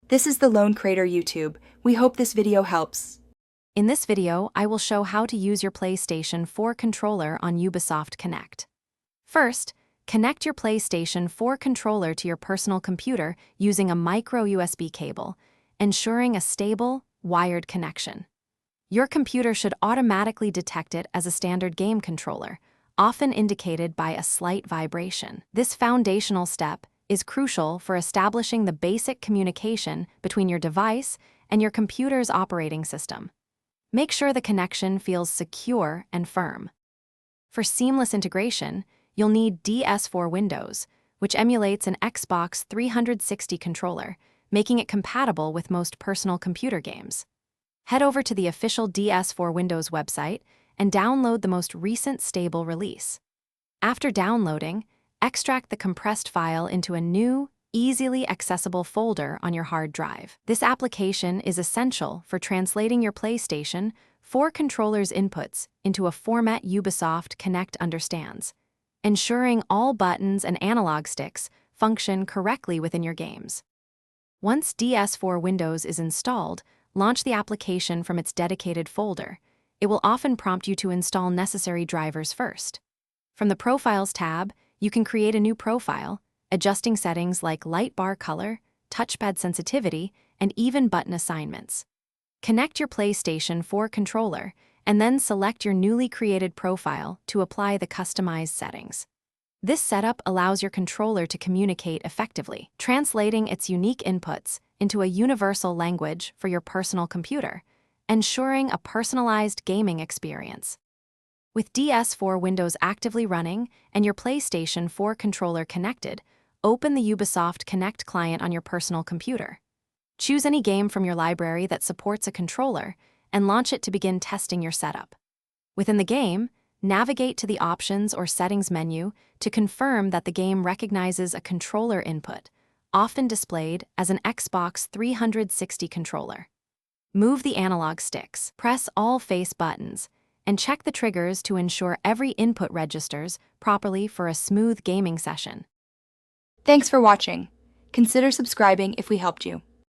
This is the Lone Crater YouTube. We hope this video helps. In this video, I will show how to use your PlayStation 4 controller on Ubisoft Connect. First, connect your PlayStation 4 controller to your personal computer using a micro USB cable, ensuring a stable, wired connection. Your computer should automatically detect it as a standard game controller, often indicated by a slight vibration. This foundational step is crucial for establishing the basic communication between your device and your computer's operating system. Make sure the connection feels secure and firm. For seamless integration, you'll need DS4 Windows, which emulates an Xbox 360 controller, making it compatible with most personal computer games. Head over to the official DS4 Windows website and download the most recent stable release. After downloading, extract the compressed file into a new, easily accessible folder on your hard drive. This application is essential for translating your PlayStation 4 controller's inputs into a format Ubisoft Connect understands, ensuring all buttons and analog sticks function correctly within your games. Once DS4 Windows is installed, launch the application from its dedicated folder. It will often prompt you to install necessary drivers first. From the Profiles tab, you can create a new profile, adjusting settings like light bar color, touchpad sensitivity, and even button assignments. Connect your PlayStation 4 controller, and then select your newly created profile to apply the customized settings. This setup allows your controller to communicate effectively, translating its unique inputs into a universal language for your personal computer, ensuring a personalized gaming experience. With DS4 Windows actively running and your PlayStation 4 controller connected, open the Ubisoft Connect client on your personal computer. Choose any game from your library that supports a controller and launch it to begin testing your setup. Within the game, navigate to the Options or Settings menu to confirm that the game recognizes a controller input, often displayed as an Xbox 360 controller. Move the analog sticks, press all face buttons, and check the triggers to ensure every input registers properly for a smooth gaming session. Thanks for watching. Consider subscribing if we helped you.